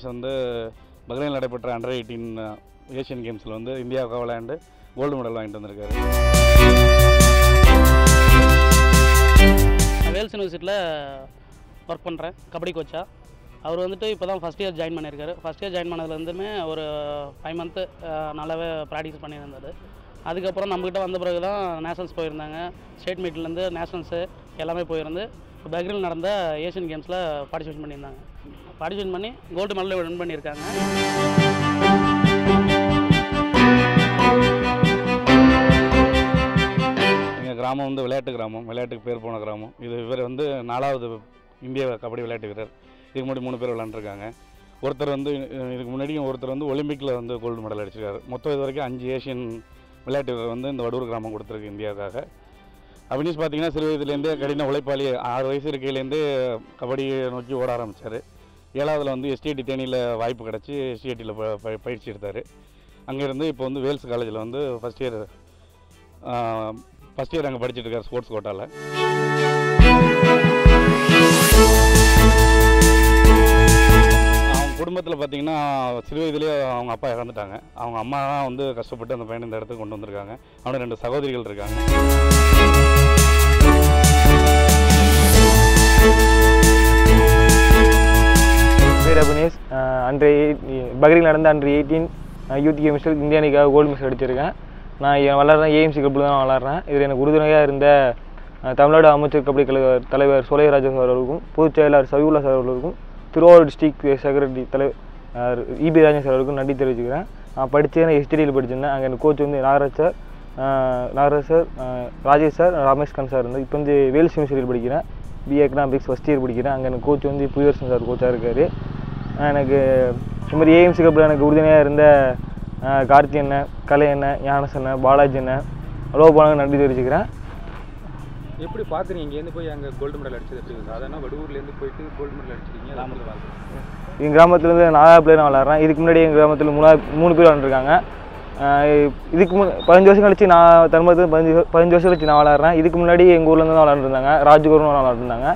கணேஷ் வந்து பஹ்ரைனில் நடைபெற்ற under 18 Asian கேம்ஸில் வந்து இந்தியாவுக்காக விளையாண்டு கோல்டு மெடல் வாங்கிட்டு வந்திருக்காரு. வேல்ஸ் யூனிவர்சிட்டியில் ஒர்க் பண்ணுறேன் கபடி கோச்சா. அவர் வந்துட்டு இப்போ தான் ஃபஸ்ட் இயர் ஜாயின் பண்ணியிருக்காரு. ஃபஸ்ட் இயர் ஜாயின் பண்ணதுலேருந்துமே ஒரு 5 மந்த்து நல்லாவே ப்ராக்டிஸ் பண்ணியிருந்தார். அதுக்கப்புறம் நம்மக்கிட்ட வந்த பிறகு தான் நேஷனல்ஸ் போயிருந்தாங்க. ஸ்டேட் மீட்லேருந்து நேஷனல்ஸு எல்லாமே போயிருந்து பஹ்ரைனில் நடந்த ஏஷியன் கேம்ஸில் பார்ட்டிசிபேட் பண்ணியிருந்தாங்க. பார்ட்டிசிபேட் பண்ணி கோல்டு மெடல் வின் பண்ணியிருக்காங்க. எங்கள் கிராமம் வந்து விளையாட்டுக்கு பேர் போன கிராமம். இவர் வந்து 4வது இந்திய கபடி விளையாட்டு வீரர். இதுக்கு முன்னாடி 3 பேர் விளையாண்டுருக்காங்க. ஒருத்தர் வந்து இதுக்கு முன்னாடியும் ஒருத்தர் வந்து ஒலிம்பிக்கில் வந்து கோல்டு மெடல் அடிச்சிருக்காரு. மொத்தம் இது வரைக்கும் 5 ஏஷியன் விளையாட்டு வீரர் வந்து இந்த வடூர் கிராமம் கொடுத்துருக்கு இந்தியாவுக்காக. அவினீஷ் பார்த்திங்கன்னா சிறு வயதுலேருந்தே கடின உழைப்பாளி. 6 வயசு இருக்கையிலேருந்தே கபடியை நோக்கி ஓட ஆரம்பித்தார். 7ஆவதில் வந்து STT தேனியில் வாய்ப்பு கிடச்சி STTயில் பயிற்சி எடுத்தார். அங்கேருந்து இப்போ வந்து வேல்ஸ் காலேஜில் வந்து ஃபஸ்ட் இயர் அங்கே படிச்சுட்டு இருக்கார் ஸ்போர்ட்ஸ் கோட்டாவில். அவங்க குடும்பத்தில் பார்த்திங்கன்னா சிறு வயதுலேயே அவங்க அப்பா இறந்துட்டாங்க. அவங்க அம்மா தான் வந்து கஷ்டப்பட்டு அந்த பையனை இந்த இடத்துக்கு கொண்டு வந்திருக்காங்க. அவனுக்கு 2 சகோதரிகள் இருக்காங்க. பேர் அபினேஷ். பஹ்ரைனில் நடந்த அண்டர் 18 யூத் கேம்ஸில் இந்திய அணிக்காக கோல்டு மெடல் அடிச்சிருக்கேன். நான் வளர்றேன் AMC கிளப்பில் தான் வளர்றேன். இதில் எனக்கு உறுதுணையாக இருந்த தமிழ்நாடு அமைச்சர் கபடி கழக தலைவர் சோலைராஜா சார் அவர்களுக்கும், பொதுச் செயலாளர் சவிகுல்லா சார் அவர்களுக்கும், திருவாரூர் டிஸ்ட்ரிக்ட் செக்ரட்டரி தலைவர் EB ராஜன் சார் அவர்களுக்கும் நன்றி தெரிவிச்சுக்கிறேன். நான் படித்தேன் STTயில் படிச்சிருந்தேன். அங்கே எனக்கு கோச் வந்து Nagaraj sir, Rajesh sir, Ramesh Khan sir இருந்தார். இப்போ வந்து வேல்ஸ் யூனிவர்சிட்டியில் படிக்கிறேன். BA எக்கனாமிக்ஸ் ஃபஸ்ட் இயர் படிக்கிறேன். அங்கே எனக்கு கோச் வந்து புயர்சன் சார் கோச்சாக இருக்கார். எனக்கு இந்த மாதிரி AMC கப்பில் எனக்கு உறுதுணையாக இருந்த கார்த்தி அண்ணன், கலை அண்ணன், ஞானஸ் அண்ணன், பாலாஜி அண்ணன், லோபானுக்கு நன்றி தெரிவிச்சுக்கிறேன். எப்படி பார்க்குறீங்க இங்கேருந்து போய் அங்கே கோல்டு மெடல் அடிச்சது எப்படி இருக்குது? அதனால் வடூர்லேருந்து போயிட்டு கோல்டு மெடல் அடிச்சிருக்கீங்க. கிராமத்தில் பார்க்குறேன். எங்கள் கிராமத்துலேருந்து 4 பிளேயர் நான் விளாட்றேன். இதுக்கு முன்னாடி எங்கள் கிராமத்தில் 3 பேர் விளாண்டுருக்காங்க. இதுக்கு 15 வருஷம் கழிச்சு நான் தர்மத்துக்கு 15 வருஷம் கழிச்சு நான் விளாட்றேன். இதுக்கு முன்னாடி எங்கள் ஊர்லேருந்து தான் விளாண்டுருந்தாங்க. ராஜ்கோர்னு விளாண்டுருந்தாங்க.